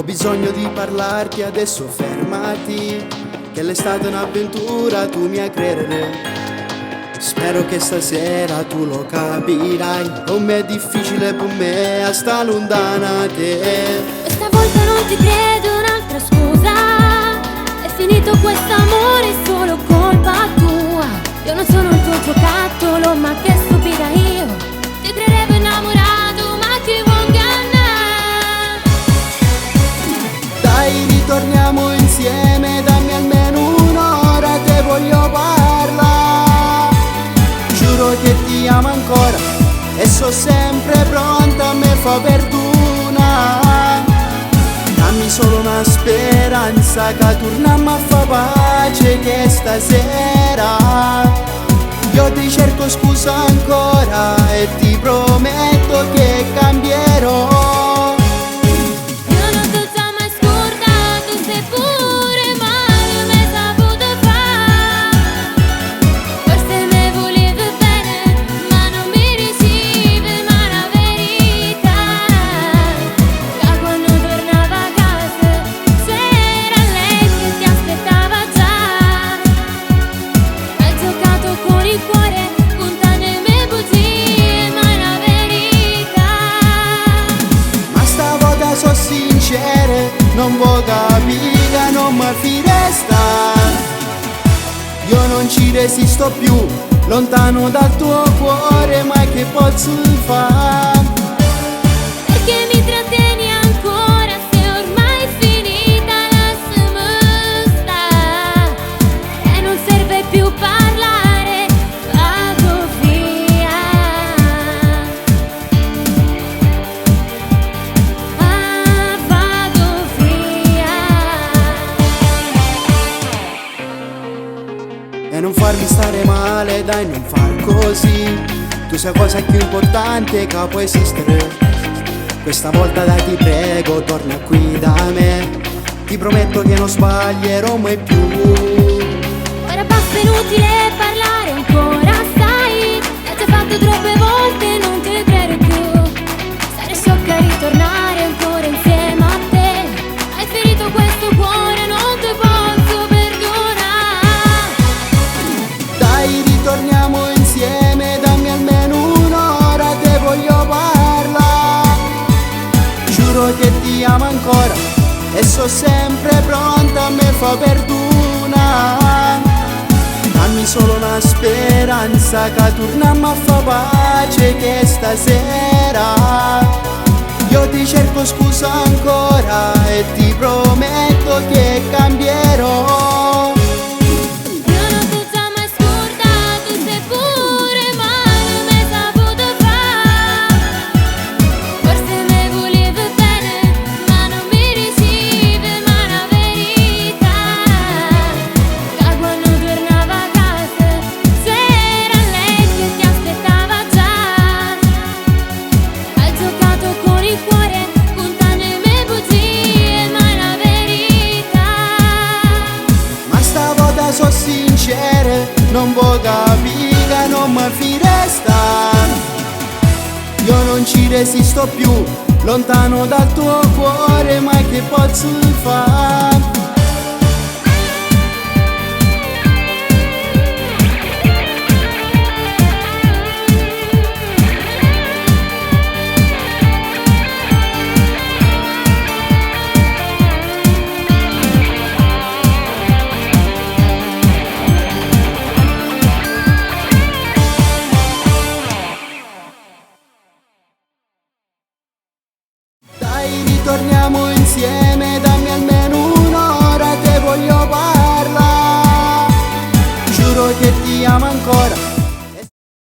bisogno di parlarti, adesso fermati, che l'estate è un'avventura, tu mi crederai. Spero che stasera tu lo capirai, come è difficile per me a sta lontana te. Questa volta non ti credo, un'altra scusa. È finito quest'amore, è solo colpa tua. Io non sono il tuo giocattolo, ma che stupida io. Ti credevo innamorato, ma ti vuoi ingannare. Dai, ritorniamo insieme, dammi almeno un'ora, te voglio parlare. Giuro che ti amo ancora e so sempre pronta a me fa perdona. Dammi solo una speranza che torniamo a fa pace, che stasera io ti cerco scusa ancora e ti prometto che cambierò. Io non ti ho mai scordato, sei pure male, mi hai saputo fare. Forse mi volevi bene, ma non mi ricevi mai la verità. Da quando tornavo a casa c'era lei che ti aspettava già. Hai giocato con il cuore, contando le mie bugie, mai la verità. Ma stavolta so sincere, non vuoi capire, non mi firesta. Io non ci resisto più, lontano dal tuo cuore, ma che posso fare? Perché mi trattieni ancora se ormai è finita la semestra e non serve più parlare, vado via. Ah, vado via. E non farmi stare male, dai, non far così. Tu sei cosa più importante che può esistere. Questa volta dai, ti prego, torna qui da me. Ti prometto che non sbaglierò mai più. Ora basta, inutile parlare ancora, sai. L'hai già fatto troppe volte, non ti credo più. Sarei sciocca a ritornare ancora insieme a te. Hai ferito questo cuore, non ti posso perdonare. Dai, ritorniamo insieme, dammi almeno un'ora, te voglio parlare. Giuro che ti amo ancora e so sempre pronta a me fa perdona. Dammi solo una speranza che torniamo a fa pace, che stasera io ti cerco scusa ancora e ti prometto che cambierò. Io non ti ho mai scordato, sei pure male, mi hai saputo fare. Forse mi volevi bene, ma non mi ricevi mai la verità. Da quando tornavo a casa c'era lei che ti aspettava già. Hai giocato con il cuore, contando le mie bugie, mai la verità. Ma stavolta so sincere, non vuoi capire, non mi firesta. Io non ci resisto più, lontano dal tuo cuore, ma che posso fare? Dai, ritorniamo